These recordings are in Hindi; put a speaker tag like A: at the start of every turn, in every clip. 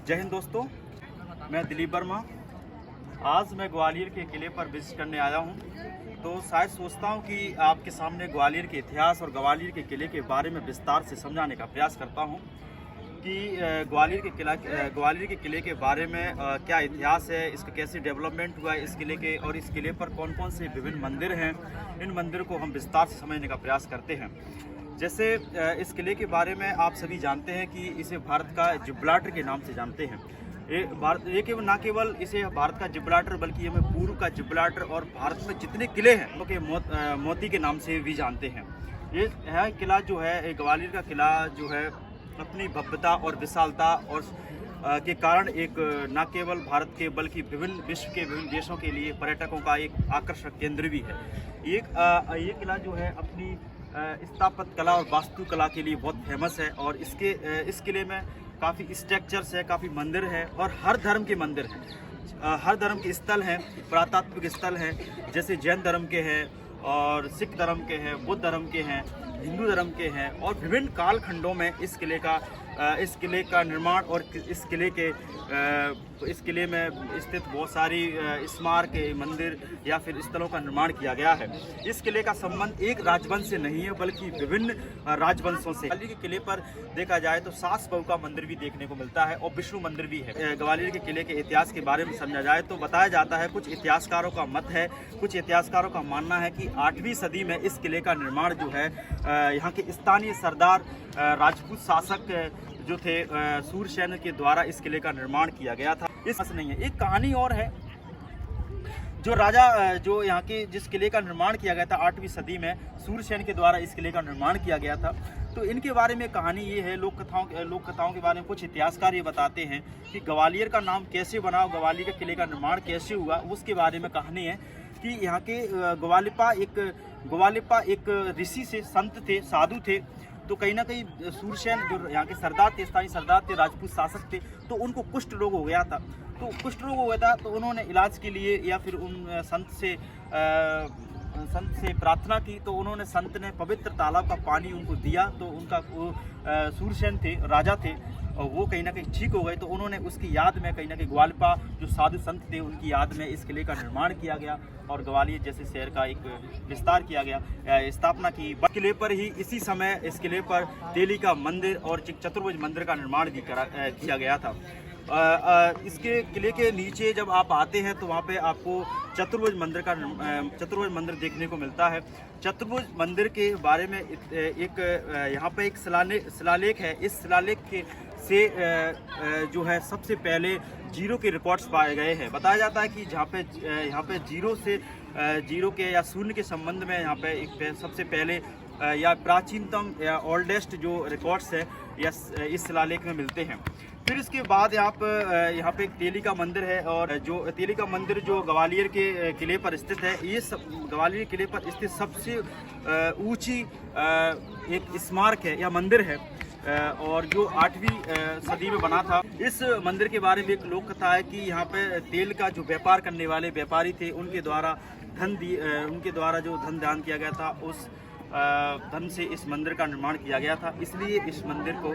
A: जय हिंद दोस्तों, मैं दिलीप वर्मा। आज मैं ग्वालियर के किले पर विजिट करने आया हूं। तो शायद सोचता हूं कि आपके सामने ग्वालियर के इतिहास और ग्वालियर के किले के बारे में विस्तार से समझाने का प्रयास करता हूं कि ग्वालियर के किले के बारे में क्या इतिहास है, इसका कैसे डेवलपमेंट हुआ है इस किले के, और इस किले पर कौन कौन से विभिन्न मंदिर हैं। इन मंदिरों को हम विस्तार से समझने का प्रयास करते हैं। जैसे इस किले के बारे में आप सभी जानते हैं कि इसे भारत का जिब्राल्टर के नाम से जानते हैं। ये ना केवल इसे भारत का जिब्राल्टर बल्कि हमें पूर्व का जिब्राल्टर और भारत में जितने किले हैं उनके मोती के नाम से भी जानते हैं। ये किला जो है, ग्वालियर का किला जो है, अपनी भव्यता और विशालता और के कारण एक न केवल भारत के बल्कि विभिन्न विश्व के विभिन्न देशों के लिए पर्यटकों का एक आकर्षक केंद्र भी है। ये किला जो है अपनी स्थापत्य कला और वास्तुकला के लिए बहुत फेमस है, और इस किले में काफ़ी स्ट्रक्चर्स है, काफ़ी मंदिर है, और हर धर्म के मंदिर हैं, हर धर्म के स्थल हैं, पुरातात्विक स्थल हैं। जैसे जैन धर्म के हैं, और सिख धर्म के हैं, बुद्ध धर्म के हैं, हिंदू धर्म के हैं, और विभिन्न कालखंडों में इस किले का निर्माण और इस किले में स्थित बहुत सारी स्मारक मंदिर या फिर स्थलों का निर्माण किया गया है। इस किले का संबंध एक राजवंश से नहीं है बल्कि विभिन्न राजवंशों से। ग्वालियर के किले पर देखा जाए तो सास बहू का मंदिर भी देखने को मिलता है और विष्णु मंदिर भी है। ग्वालियर के किले के इतिहास के बारे में समझा जाए तो बताया जाता है, कुछ इतिहासकारों का मत है, कुछ इतिहासकारों का मानना है कि 8वीं सदी में इस किले का निर्माण जो है यहाँ के स्थानीय सरदार राजपूत शासक जो थे सूरसेन के द्वारा इस किले का निर्माण किया गया था। इस नहीं है, एक कहानी और है। जो राजा जो यहाँ के जिस किले का निर्माण किया गया था 8वीं सदी में, सूरसेन के द्वारा इस किले का निर्माण किया गया था। तो इनके बारे में कहानी ये है, लोक कथाओं के बारे में कुछ इतिहासकार ये बताते हैं कि ग्वालियर का नाम कैसे बना, ग्वालियर के किले का निर्माण कैसे हुआ, उसके बारे में कहानी है कि यहाँ के ग्वालिपा एक ऋषि से संत थे, साधु थे। तो कहीं ना कहीं सूरसेन जो यहाँ के सरदार थे, स्थानीय सरदार थे, राजपूत शासक थे, तो उनको कुष्ठ रोग हो गया था। तो कुष्ठ रोग हो गया था तो उन्होंने इलाज के लिए या फिर उन संत से प्रार्थना की। तो उन्होंने संत ने पवित्र तालाब का पानी उनको दिया। तो उनका सूरसेन थे, राजा थे, और वो कहीं ना कहीं ठीक हो गए। तो उन्होंने उसकी याद में कहीं ना कहीं ग्वालियर जो साधु संत थे उनकी याद में इस किले का निर्माण किया गया और ग्वालियर जैसे शहर का एक विस्तार किया गया, स्थापना की। किले पर ही इसी समय इस किले पर तेली का मंदिर और चतुर्भुज मंदिर का निर्माण भी किया गया था। इसके किले के नीचे जब आप आते हैं तो वहाँ पे आपको चतुर्भुज मंदिर देखने को मिलता है। चतुर्भुज मंदिर के बारे में एक यहाँ पे एक शिलालेख है। इस शिलालेख से जो है सबसे पहले जीरो के रिकॉर्ड्स पाए गए हैं। बताया जाता है कि यहाँ पे जीरो के या शून्य के संबंध में यहाँ पे एक सबसे पहले या प्राचीनतम या ओल्डेस्ट जो रिकॉर्ड्स है या इस शिलालेख में मिलते हैं। फिर इसके बाद यहाँ पे एक तेली का मंदिर है, और जो तेली का मंदिर जो ग्वालियर के किले पर स्थित है, ये ग्वालियर किले पर स्थित सबसे ऊंची एक स्मारक है या मंदिर है, और जो 8वीं सदी में बना था। इस मंदिर के बारे में एक लोक कथा है कि यहाँ पे तेल का जो व्यापार करने वाले व्यापारी थे उनके द्वारा जो धन दान किया गया था, उस धन से इस मंदिर का निर्माण किया गया था। इसलिए इस मंदिर को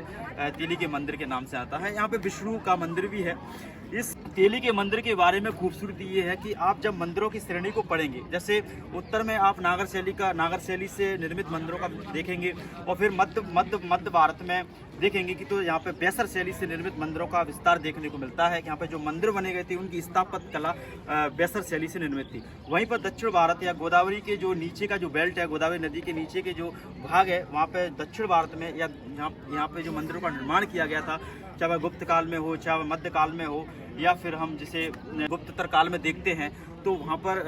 A: तेली के मंदिर के नाम से आता है। यहाँ पे विष्णु का मंदिर भी है। इस तेली के मंदिर के बारे में खूबसूरती ये है कि आप जब मंदिरों की श्रेणी को पढ़ेंगे, जैसे उत्तर में आप नागर शैली से निर्मित मंदिरों का देखेंगे, और फिर मध्य भारत में देखेंगे कि तो यहाँ पे बेसर शैली से निर्मित मंदिरों का विस्तार देखने को मिलता है। यहाँ पे जो मंदिर बने गए थे उनकी स्थापत्य कला बेसर शैली से निर्मित थी। वहीं पर दक्षिण भारत या गोदावरी के जो नीचे का जो बेल्ट है, गोदावरी नदी के नीचे के जो भाग है, वहाँ पे दक्षिण भारत में या यहाँ पे जो मंदिरों का निर्माण किया गया था, चाहे वह गुप्त काल में हो, चाहे वह मध्य काल में हो, या फिर हम जिसे गुप्ततर काल में देखते हैं तो वहाँ पर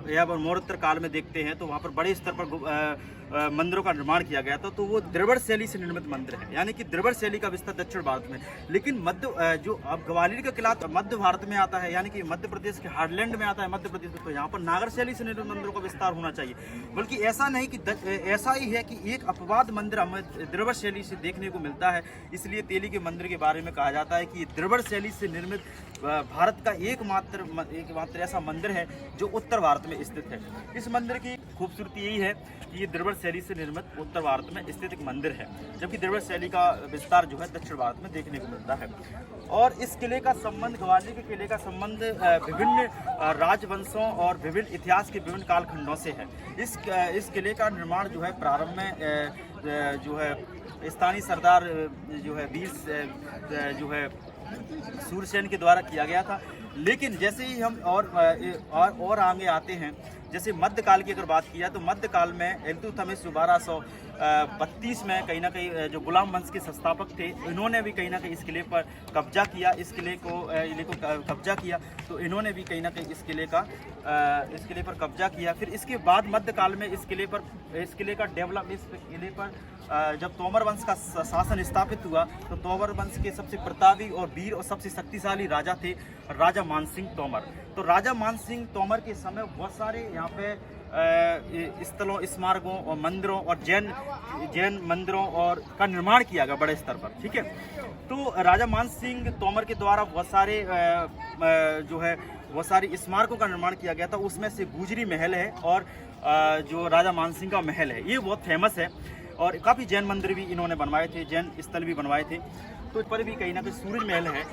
A: या मौर्योत्तर काल में देखते हैं तो वहाँ पर बड़े स्तर पर मंदिरों का निर्माण किया गया था। तो वो द्रविड़ शैली से निर्मित मंदिर है, यानी कि द्रविड़ शैली का विस्तार दक्षिण भारत में। लेकिन जो अब ग्वालियर का किला मध्य भारत में आता है, यानी कि मध्य प्रदेश के हार्डलैंड में आता है मध्य प्रदेश में, तो यहाँ पर नागर शैली से निर्मित मंदिरों का विस्तार होना चाहिए। बल्कि ऐसा नहीं कि ऐसा ही है कि एक अपवाद मंदिर हमें द्रविड़ शैली से देखने को मिलता है। इसलिए तेली के मंदिर के बारे में कहा जाता है कि द्रविड़ शैली से निर्मित भारत का एकमात्र ऐसा मंदिर है जो उत्तर भारत में स्थित है। इस मंदिर की खूबसूरती यही है कि ये द्रविड़ शैली से निर्मित उत्तर भारत में स्थित एक मंदिर है, जबकि द्रविड़ शैली का विस्तार जो है दक्षिण भारत में देखने को मिलता है। और इस किले का संबंध, ग्वालियर के किले का संबंध विभिन्न राजवंशों और विभिन्न इतिहास के विभिन्न कालखंडों से है। इस किले का निर्माण जो है प्रारंभ में जो है स्थानीय सरदार जो है वीर जो है सूरसेन के द्वारा किया गया था। लेकिन जैसे ही हम और आगे आते हैं, जैसे मध्यकाल की अगर बात किया तो मध्यकाल में इल्तुतमिश 1232 में कहीं ना कहीं जो गुलाम वंश के संस्थापक थे, इन्होंने भी कहीं ना कहीं इस किले पर कब्जा किया, इस किले को कब्जा किया। तो इन्होंने भी कहीं ना कहीं इस किले पर कब्जा किया। फिर इसके बाद मध्यकाल में इस किले का डेवलप, इस किले पर जब तोमर वंश का शासन स्थापित हुआ तो तोमर वंश के सबसे प्रतापी और वीर और सबसे शक्तिशाली राजा थे राजा मानसिंह तोमर। तो राजा मानसिंह तोमर के समय बहुत सारे यहाँ पे स्थलों, स्मारकों और मंदिरों और जैन मंदिरों और का निर्माण किया गया बड़े स्तर पर, ठीक है। तो राजा मानसिंह तोमर के द्वारा बहुत सारे स्मारकों का निर्माण किया गया था। उसमें से गुजरी महल है और जो राजा मानसिंह का महल है, ये बहुत फेमस है। और काफ़ी जैन मंदिर भी इन्होंने बनवाए थे, जैन स्थल भी बनवाए थे। तो इस पर भी कहीं ना कहीं सूरज महल है।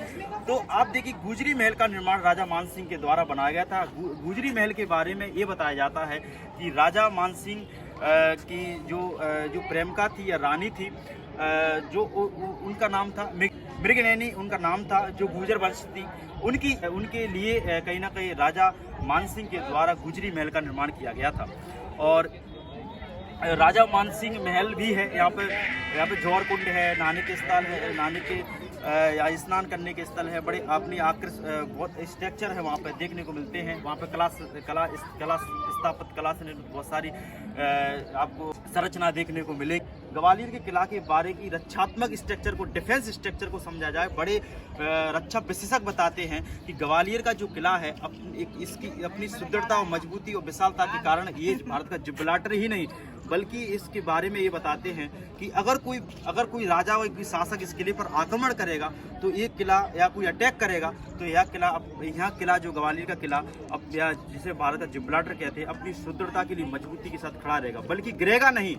A: तो आप देखिए, गुजरी महल का निर्माण राजा मानसिंह के द्वारा बनाया गया था। गुजरी महल के बारे में ये बताया जाता है कि राजा मानसिंह की जो प्रेमिका थी या रानी थी, जो उनका नाम था मृगनयनी, उनका नाम था, जो गुर्जर वंश थी, उनके लिए कहीं ना कहीं राजा मानसिंह के द्वारा गुजरी महल का निर्माण किया गया था। और राजा मानसिंह महल भी है यहाँ पे जौहर कुंड है, नहाने के स्थल है, नहाने के या स्नान करने के स्थल है। बड़े अपनी बहुत स्ट्रक्चर है वहाँ पे देखने को मिलते हैं। वहाँ पे स्थापत्य कला से निर्मित बहुत सारी आपको संरचना देखने को मिलेगी। ग्वालियर के किला के बारे की रक्षात्मक स्ट्रक्चर को, डिफेंस स्ट्रक्चर को समझा जाए, बड़े रक्षा विशेषज्ञ बताते हैं कि ग्वालियर का जो किला है इसकी अपनी सुदृढ़ता और मजबूती और विशालता के कारण ये भारत का जिब्राल्टर ही नहीं, बल्कि इसके बारे में ये बताते हैं कि अगर कोई राजा या कोई शासक इस किले पर आक्रमण करेगा तो ये किला, या कोई अटैक करेगा तो यह किला जो ग्वालियर का किला या जिसे भारत का जिब्राल्टर कहते हैं, अपनी सुदृढ़ता के लिए मजबूती के साथ खड़ा रहेगा, बल्कि गिरेगा नहीं,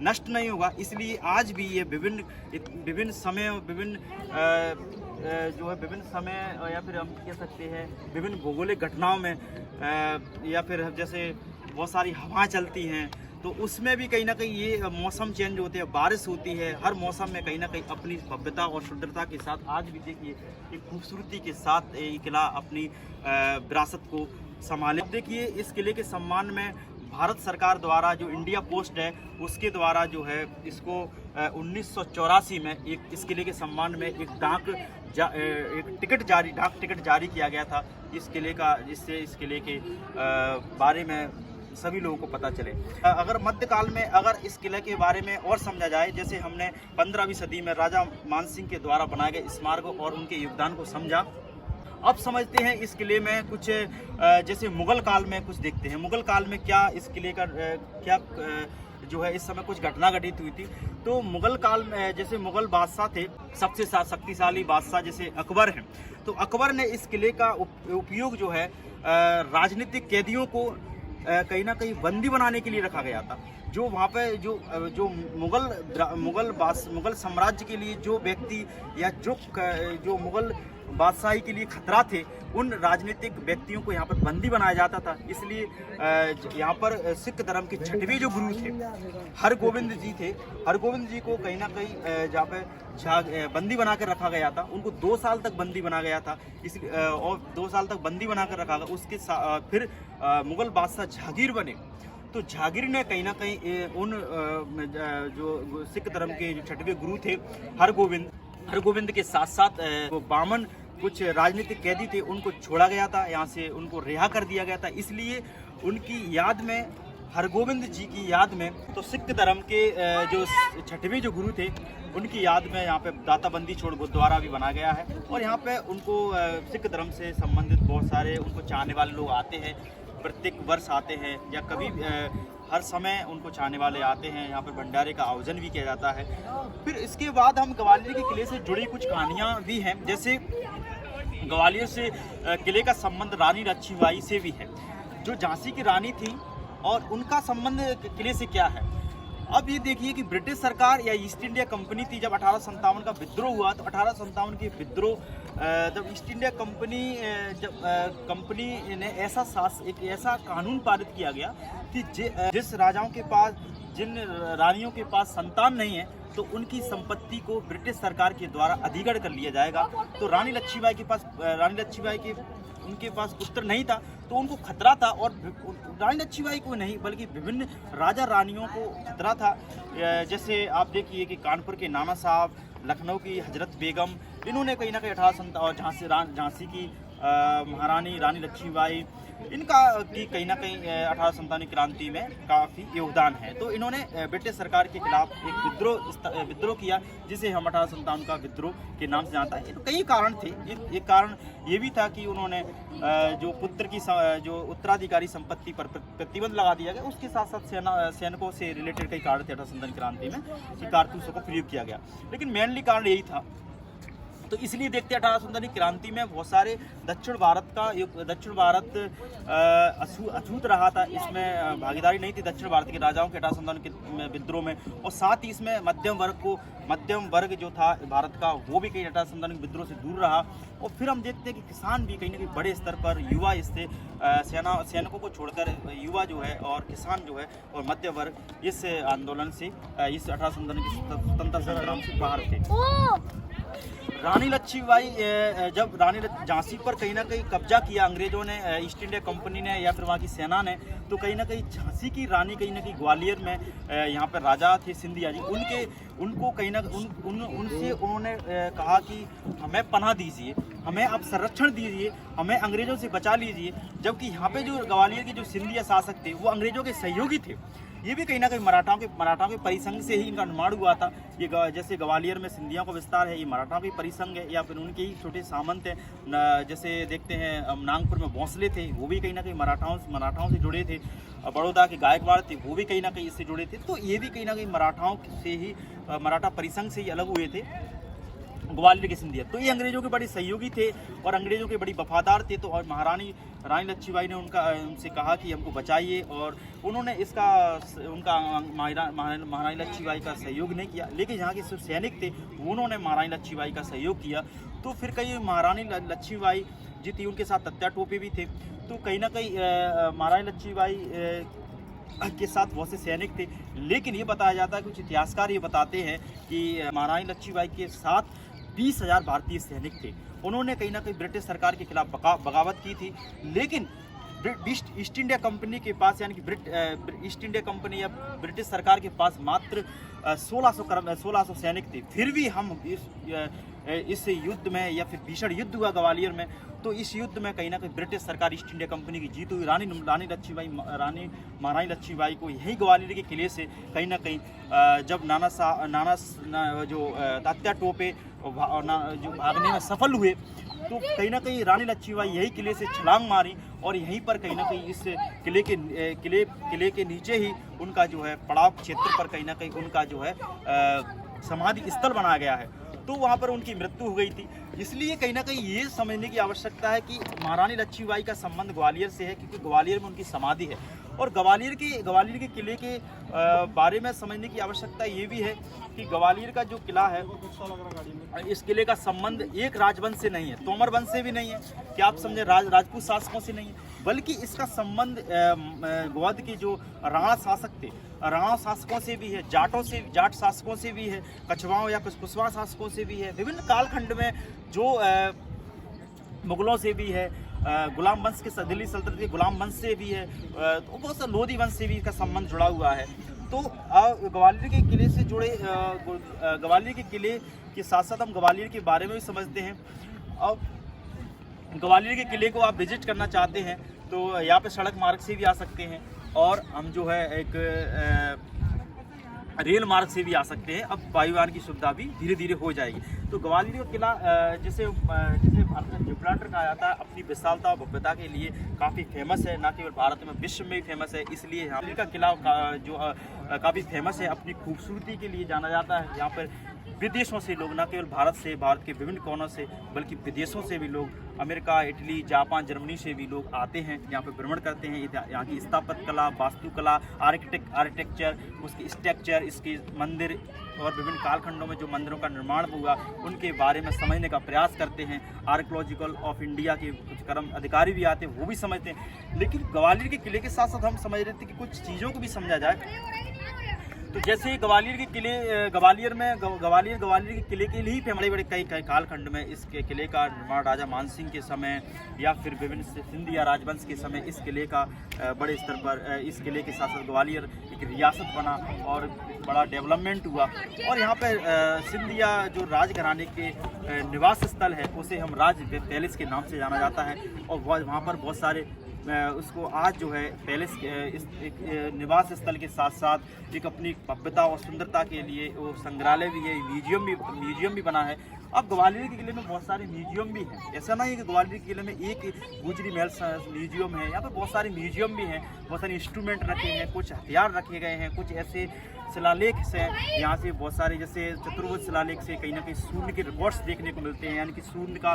A: नष्ट नहीं होगा। इसलिए आज भी ये विभिन्न समय या फिर हम कह सकते हैं विभिन्न भौगोलिक घटनाओं में या फिर जैसे बहुत सारी हवाएं चलती हैं, तो उसमें भी कहीं ना कहीं ये मौसम चेंज होते हैं, बारिश होती है, हर मौसम में कहीं ना कहीं अपनी भव्यता और सुंदरता के साथ आज भी देखिए एक खूबसूरती के साथ ये किला अपनी विरासत को संभाले। देखिए, इस किले के सम्मान में भारत सरकार द्वारा जो इंडिया पोस्ट है उसके द्वारा जो है इसको 1984 में इस किले के सम्मान में एक डाक टिकट जारी किया गया था इस किले का, जिससे इस किले के बारे में सभी लोगों को पता चले। अगर मध्यकाल में अगर इस किले के बारे में और समझा जाए, जैसे हमने 15वीं सदी में राजा मानसिंह के द्वारा बनाए गए स्मारकों और उनके योगदान को समझा, अब समझते हैं इस किले में कुछ जैसे मुगल काल में कुछ देखते हैं। मुगल काल में क्या इस किले का क्या जो है इस समय कुछ घटना घटित हुई थी। तो मुगल काल में जैसे मुगल बादशाह थे, सबसे शक्तिशाली बादशाह जैसे अकबर हैं, तो अकबर ने इस किले का उपयोग जो है राजनीतिक कैदियों को कहीं ना कहीं बंदी बनाने के लिए रखा गया था। जो वहाँ पे जो मुगल साम्राज्य के लिए जो व्यक्ति या जो मुगल बादशाही के लिए खतरा थे, उन राजनीतिक व्यक्तियों को यहाँ पर बंदी बनाया जाता था। इसलिए यहाँ पर सिख धर्म के 6वें जो गुरु थे हरगोविंद जी थे, हरगोविंद जी को कहीं ना कहीं जहाँ पे बंदी बना कर रखा गया था, उनको 2 साल तक बंदी बना गया था। और 2 साल तक बंदी बना कर रखा गया। उसके फिर मुगल बादशाह जहांगीर बने, तो जहांगीर ने कहीं ना कहीं उन जो सिख धर्म के जो 6वें गुरु थे हरगोविंद के साथ साथ वो 52 कुछ राजनीतिक कैदी थे, उनको छोड़ा गया था, यहाँ से उनको रिहा कर दिया गया था। इसलिए उनकी याद में, हरगोविंद जी की याद में, तो सिख धर्म के जो 6वें जो गुरु थे उनकी याद में यहाँ पे दाताबंदी छोड़ गुरुद्वारा भी बना गया है। और यहाँ पे उनको सिख धर्म से संबंधित बहुत सारे उनको चाहने वाले लोग आते हैं, प्रत्येक वर्ष आते हैं या कभी हर समय उनको चाहने वाले आते हैं। यहाँ पर भंडारे का आयोजन भी किया जाता है। फिर इसके बाद हम ग्वालियर के किले से जुड़ी कुछ कहानियाँ भी हैं। जैसे ग्वालियर से किले का संबंध रानी लक्ष्मीबाई से भी है, जो झांसी की रानी थी, और उनका संबंध किले से क्या है। अब ये देखिए कि ब्रिटिश सरकार या ईस्ट इंडिया कंपनी थी, जब 1857 का विद्रोह हुआ, तो 1857 के विद्रोह जब ईस्ट इंडिया कंपनी जब कंपनी ने एक ऐसा कानून पारित किया गया कि जिस राजाओं के पास, जिन रानियों के पास संतान नहीं है, तो उनकी संपत्ति को ब्रिटिश सरकार के द्वारा अधिग्रहण कर लिया जाएगा। तो रानी लक्ष्मीबाई के उनके पास पुत्र नहीं था, तो उनको खतरा था, और रानी लक्ष्मीबाई को नहीं बल्कि विभिन्न राजा रानियों को खतरा था। जैसे आप देखिए कि कानपुर के नाना साहब, लखनऊ की हजरत बेगम, इन्होंने कहीं ना कहीं 1857 और झांसी की महारानी रानी लक्ष्मीबाई, इनका की कहीं ना कहीं 1857 क्रांति में काफ़ी योगदान है। तो इन्होंने ब्रिटिश सरकार के खिलाफ एक विद्रोह किया, जिसे हम 1857 का विद्रोह के नाम से जानता है। तो कई कारण थे। एक कारण ये भी था कि उन्होंने जो पुत्र की जो उत्तराधिकारी संपत्ति पर प्रतिबंध लगा दिया गया, उसके साथ साथ सैनिकों से रिलेटेड कई कारण थे 1857 क्रांति में कि कारतूसों को प्रयोग किया गया, लेकिन मेनली कारण यही था। तो इसलिए देखते हैं 1857 क्रांति में बहुत सारे दक्षिण भारत अछूत रहा था, इसमें भागीदारी नहीं थी दक्षिण भारत के राजाओं के 1857 के विद्रोह में, और साथ ही इसमें मध्यम वर्ग जो था भारत का, वो भी कहीं 1857 के विद्रोह से दूर रहा। और फिर हम देखते हैं कि किसान भी कहीं ना कहीं बड़े स्तर पर, युवा इससे सैनिकों को छोड़कर युवा जो है और किसान जो है और मध्य वर्ग इस आंदोलन से, इस 1857 के स्वतंत्रता संग्राम से बाहर थे। रानी लक्ष्मीबाई जब झांसी पर कहीं ना कहीं कब्जा किया अंग्रेजों ने, ईस्ट इंडिया कंपनी ने या फिर वहाँ की सेना ने, तो कहीं ना कहीं झांसी की रानी कहीं ना कहीं ग्वालियर में यहाँ पर राजा थे सिंधिया जी, उनको कहीं ना उनसे उन्होंने कहा कि हमें पनाह दीजिए, हमें आप संरक्षण दीजिए, हमें अंग्रेजों से बचा लीजिए। जबकि यहाँ पे जो ग्वालियर के जो सिंधिया शासक थे वो अंग्रेजों के सहयोगी थे। ये भी कहीं ना कहीं मराठाओं के परिसंघ से ही इनका निर्माण हुआ था। ये जैसे ग्वालियर में सिंधियों का विस्तार है, ये मराठाओं के परिसंघ है या फिर उनके ही छोटे सामंत हैं। जैसे देखते हैं नागपुर में भोंसले थे, वो भी कहीं ना कहीं मराठाओं से जुड़े थे। बड़ौदा के गायकवाड़ थे, वो भी कहीं ना कहीं इससे जुड़े थे। तो ये भी कहीं ना कहीं मराठाओं से ही, मराठा परिसंघ से ही अलग हुए थे ग्वालियर के सिंधिया। तो ये अंग्रेजों के बड़े सहयोगी थे और अंग्रेजों के बड़ी वफादार थे। तो और रानी लक्ष्मीबाई ने उनसे कहा कि हमको बचाइए, और उन्होंने महारानी लक्ष्मीबाई का सहयोग नहीं किया। लेकिन यहाँ के जो सैनिक थे उन्होंने महारानी लक्ष्मीबाई का सहयोग किया। तो फिर कई महारानी लक्ष्मीबाई जी थी, उनके साथ तत्या टोपे भी थे। तो कहीं ना कहीं महारानी लक्ष्मीबाई के साथ बहुत से सैनिक थे। लेकिन ये बताया जाता है, कुछ इतिहासकार ये बताते हैं कि महारानी लक्ष्मीबाई के साथ 20,000 भारतीय सैनिक थे। उन्होंने कहीं ना कहीं ब्रिटिश सरकार के खिलाफ बगावत की थी। लेकिन ईस्ट इंडिया कंपनी के पास, यानी कि ईस्ट इंडिया कंपनी या ब्रिटिश सरकार के पास मात्र 1600 सैनिक थे। फिर भी हम इस युद्ध में, या फिर भीषण युद्ध हुआ ग्वालियर में, तो इस युद्ध में कहीं ना कहीं ब्रिटिश सरकार, ईस्ट इंडिया कंपनी की जीत हुई। रानी महारानी लक्ष्मीबाई को यही ग्वालियर के किले से कहीं ना कहीं जब तात्या टोपे जो भागने में सफल हुए, तो कहीं ना कहीं रानी लक्ष्मीबाई यही किले से छलांग मारी, और यहीं पर कहीं ना कहीं इस किले के नीचे ही उनका जो है पड़ाव क्षेत्र पर कहीं ना कहीं उनका जो है समाधि स्थल बनाया गया है। तो वहाँ पर उनकी मृत्यु हो गई थी। इसलिए कहीं ना कहीं ये समझने की आवश्यकता है कि महारानी लक्ष्मीबाई का संबंध ग्वालियर से है, क्योंकि ग्वालियर में उनकी समाधि है। और ग्वालियर के किले के बारे में समझने की आवश्यकता ये भी है कि ग्वालियर का जो किला है, इस किले का संबंध एक राजवंश से नहीं है, तोमर वंश से भी नहीं है, कि आप समझे राजपूत शासकों से नहीं है, बल्कि इसका संबंध गोवध के जो राणा शासक थे, राणा शासकों से भी है, जाट शासकों से भी है, कछवाओं या कुशवा शासकों से भी है, विभिन्न कालखंड में जो मुगलों से भी है, गुलाम वंश के दिल्ली सल्तनत के गुलाम वंश से भी है, तो बहुत सा लोधी वंश से भी इसका संबंध जुड़ा हुआ है। तो ग्वालियर के किले से जुड़े, ग्वालियर के किले के साथ साथ हम ग्वालियर के बारे में भी समझते हैं। अब ग्वालियर के किले को आप विजिट करना चाहते हैं तो यहाँ पे सड़क मार्ग से भी आ सकते हैं, और हम जो है एक रेल मार्ग से भी आ सकते हैं। अब वायुयान की सुविधा भी धीरे धीरे हो जाएगी। तो ग्वालियर का किला जिसे भारत में जिब्राल्टर कहा जाता है, अपनी विशालता और भव्यता के लिए काफ़ी फेमस है, न केवल भारत में विश्व में भी फेमस है। इसलिए यहाँ का किला जो काफ़ी फेमस है, अपनी खूबसूरती के लिए जाना जाता है। यहाँ पर विदेशों से लोग, न केवल भारत से, भारत के विभिन्न कोनों से, बल्कि विदेशों से भी लोग, अमेरिका, इटली, जापान, जर्मनी से भी लोग आते हैं, यहाँ पे भ्रमण करते हैं। यहाँ की स्थापत्य कला, वास्तुकला, आर्किटेक्चर, उसकी स्ट्रक्चर, इसके मंदिर और विभिन्न कालखंडों में जो मंदिरों का निर्माण हुआ उनके बारे में समझने का प्रयास करते हैं। आर्कियोलॉजिकल ऑफ इंडिया के कुछ कर्म अधिकारी भी आते हैं, वो भी समझते हैं। लेकिन ग्वालियर के किले के साथ साथ हम समझ रहे थे कि कुछ चीज़ों को भी समझा जाए। तो जैसे ग्वालियर के किले, ग्वालियर के किले के लिए ही बड़े बड़े कई कालखंड में इसके किले का निर्माण राजा मानसिंह के समय या फिर विभिन्न सिंधिया राजवंश के समय इस किले का बड़े स्तर पर, इस किले के साथ साथ ग्वालियर एक रियासत बना और बड़ा डेवलपमेंट हुआ। और यहाँ पर सिंधिया जो राजघराने के निवास स्थल है उसे हम राज पैलेस के नाम से जाना जाता है। और वहाँ पर बहुत सारे उसको आज जो है पैलेस इस एक निवास स्थल के साथ साथ एक अपनी भव्यता और सुंदरता के लिए वो संग्रहालय भी है, म्यूजियम भी बना है। अब ग्वालियर के किले में बहुत सारे म्यूजियम भी हैं। ऐसा नहीं है कि ग्वालियर के किले में एक गुजरी महल म्यूजियम है, यहाँ पर बहुत सारे म्यूजियम भी हैं, बहुत सारे इंस्ट्रूमेंट रखे हैं, कुछ हथियार रखे गए हैं, कुछ ऐसे शिलालेख से यहाँ से बहुत सारे, जैसे चतुर्भुज शिलालेख से कहीं ना कहीं सूर्य के रिकॉर्ड्स देखने को मिलते हैं, यानी कि सूर्य का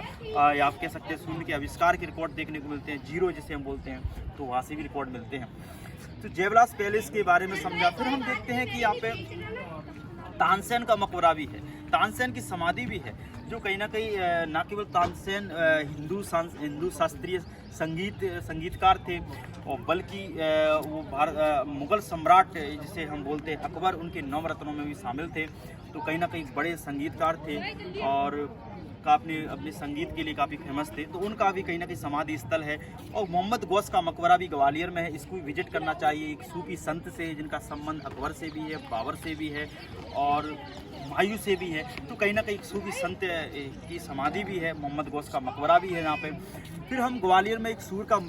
A: आप कह सकते हैं सूर्य के आविष्कार के रिकॉर्ड देखने को मिलते हैं, जीरो जिसे हम बोलते हैं, तो वहाँ से भी रिकॉर्ड मिलते हैं। तो जयविलास पैलेस के बारे में समझा। फिर हम देखते हैं कि यहाँ पे तानसेन का मकबरा भी है, तानसेन की समाधि भी है, जो कहीं ना कहीं न केवल तानसेन हिंदू शास्त्रीय संगीतकार थे और बल्कि वो मुगल सम्राट जिसे हम बोलते हैं अकबर, उनके नवरत्नों में भी शामिल थे। तो कहीं ना कहीं बड़े संगीतकार थे और अपने संगीत के लिए काफ़ी फेमस थे। तो उनका भी कहीं ना कहीं समाधि स्थल है। और मोहम्मद गौस का मकबरा भी ग्वालियर में है, इसको भी विजिट करना चाहिए। एक सूफी संत से जिनका संबंध अकबर से भी है, बाबर से भी है और हुमायूं से भी है। तो कहीं ना कहीं एक सूफी संत की समाधि भी है, मोहम्मद गौस का मकबरा भी है यहाँ पे। फिर हम ग्वालियर में एक सूर्य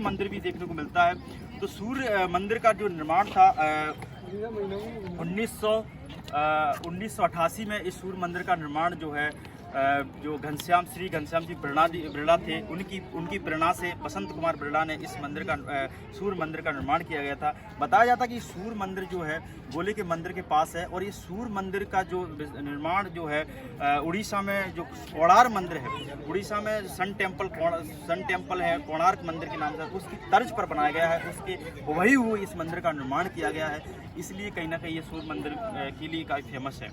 A: मंदिर भी देखने को मिलता है। तो सूर्य मंदिर का जो निर्माण था 1988 में इस सूर्य मंदिर का निर्माण जो है जो श्री घनश्याम जी बिरला थे, उनकी प्रेरणा से बसंत कुमार बिरला ने इस सूर्य मंदिर का निर्माण किया गया था। बताया जाता है कि सूर्य मंदिर जो है गोले के मंदिर के पास है और ये सूर्य मंदिर का जो निर्माण जो है उड़ीसा में जो कोणार्क मंदिर है, उड़ीसा में सन टेम्पल है कोणार्क मंदिर के नाम से, उसकी तर्ज पर बनाया गया है, उसके वही हुए इस मंदिर का निर्माण किया गया है। इसलिए कहीं ना कहीं ये सूर्य मंदिर के लिए काफ़ी फेमस है।